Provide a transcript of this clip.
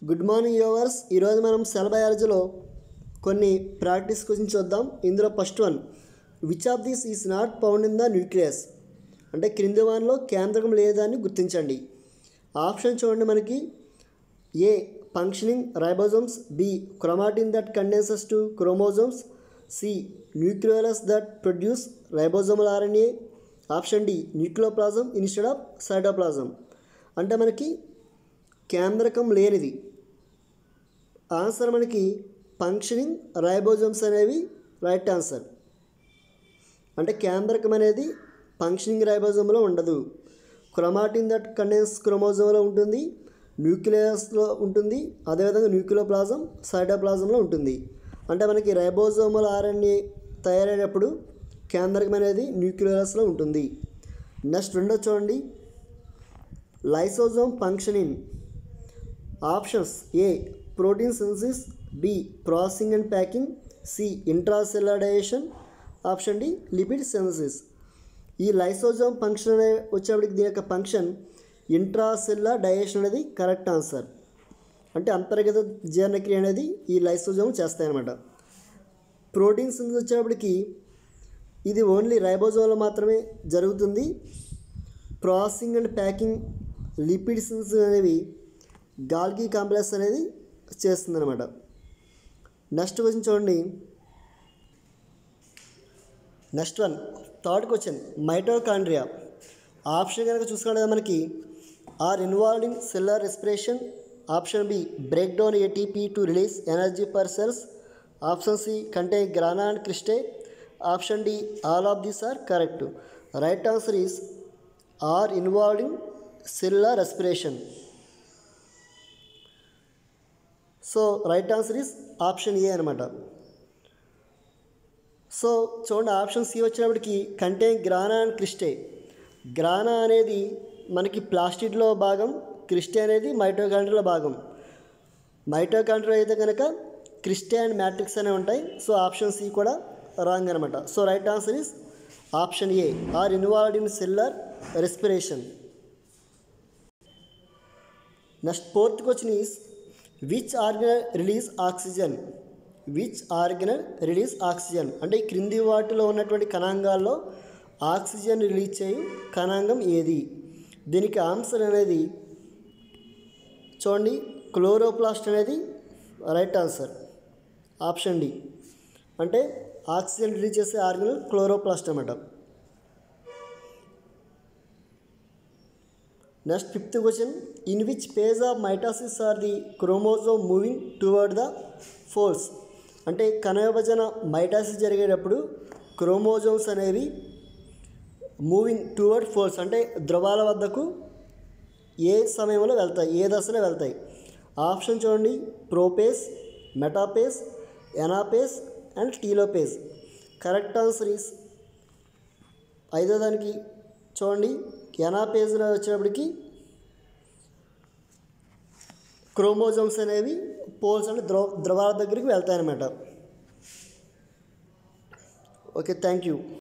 Good morning యోవర్స్. ఈరోజు మనం cell బయాలజీలో కొన్ని ప్రాక్టీస్ క్వశ్చన్స్ చూద్దాం. ఇందులో first one, which of this is not found in the nucleus, అంటే క్రింది వానిలో కేంద్రకం లేదని గుర్తించండి. ఆప్షన్ చూడండి. మనకి A functioning ribosomes, B chromatin that condenses to chromosomes, C nucleolus that produce ribosomal RNA, option D nucleoplasm instead of cytoplasm. అంటే మనకి కేంద్రకం లేనిది. ఆన్సర్ మనకి ఫంక్షనింగ్ రైబోజోమ్స్ అనేవి రైట్ ఆన్సర్. అంటే కేంద్రకం అనేది ఫంక్షనింగ్ రైబోజోమ్లో ఉండదు. క్రోమాటిన్ దట్ కండెన్స్ క్రోమోజోమ్లో ఉంటుంది, న్యూక్లియస్లో ఉంటుంది, అదేవిధంగా న్యూక్లియోప్లాజం సైటోప్లాజంలో ఉంటుంది. అంటే మనకి రైబోజోమల్ ఆర్ఎన్ఏ తయారయ్యేటప్పుడు కేంద్రకం అనేది న్యూక్లియస్లో ఉంటుంది. నెక్స్ట్ రెండో చూడండి, lysosome functioning. Options A protein synthesis, B processing and packing, C intracellular digestion, option D lipid synthesis. ఈ లైసోజోమ్ ఫంక్షన్ అనే వచ్చేప్పటికి దీని యొక్క ఫంక్షన్ ఇంట్రాసెల్యులర్ డైజెషన్ అనేది కరెక్ట్ ఆన్సర్. అంటే అంతర్గత జీర్ణక్రియ అనేది ఈ లైసోజోమ్ చేస్తాయన్నమాట. ప్రోటీన్ సింథసిస్ వచ్చేప్పటికి ఇది ఓన్లీ రైబోజోమ్లో మాత్రమే జరుగుతుంది. Processing and packing, lipid synthesis అనేవి గాల్గి కాంప్లెక్స్ అనేది చేస్తుందన్నమాట. నెక్స్ట్ క్వశ్చన్ చూడండి. Next one, third question, mitochondria. Option కనుక చూసుకోవడం మనకి are involved in cellular respiration, option B break down ATP to release energy for cells, option C contain grana and cristae, option D all of these are correct. Right answer is are involved in cellular respiration. So right answer is option A అనమాట. So చూడండి, option C వచ్చినప్పటికి contain grana and cristae. గ్రానా అనేది మనకి ప్లాస్టిడ్లో భాగం, cristae అనేది మైటోకాండ్రియాలో భాగం. Mitochondria అయితే కనుక క్రిస్టే అండ్ మ్యాట్రిక్స్ అనేవి ఉంటాయి. సో ఆప్షన్ సి కూడా రాంగ్ అనమాట. So right answer is option A, are involved in cellular respiration. Next fourth question is which organelle release oxygen. Which organelle release oxygen అంటే ఈ క్రింది వాటిలో ఉన్నటువంటి కణాంగాల్లో ఆక్సిజన్ రిలీజ్ చేయు కణాంగం ఏది? దీనికి ఆన్సర్ అనేది చూడండి, క్లోరోప్లాస్ట్ అనేది రైట్ ఆన్సర్. Option D. అంటే ఆక్సిజన్ రిలీజ్ చేసే ఆర్గనల్ క్లోరోప్లాస్ట్ అన్నమాట. Next fifth question, in which phase of mitosis are the chromosome moving toward the poles. అంటే కణ విభజన మైటాసిస్ జరిగేటప్పుడు క్రోమోజోమ్స్ అనేవి మూవింగ్ టువర్డ్ ఫోల్స్ అంటే ధ్రువాల వద్దకు ఏ సమయంలో వెళ్తాయి, ఏ దశలో వెళ్తాయి? ఆప్షన్ చూడండి, ప్రోపేస్, మెటాపేస్, ఎనాపేస్ అండ్ టీలోపేస్. కరెక్ట్ ఆన్సర్ ఈస్ ఐదో దానికి చూడండి, ఎనాపేజ్లో వచ్చేటప్పటికి క్రోమోజోమ్స్ అనేవి పోల్స్ అంటే ధ్రువాల దగ్గరికి వెళ్తాయన్నమాట. Okay, thank you.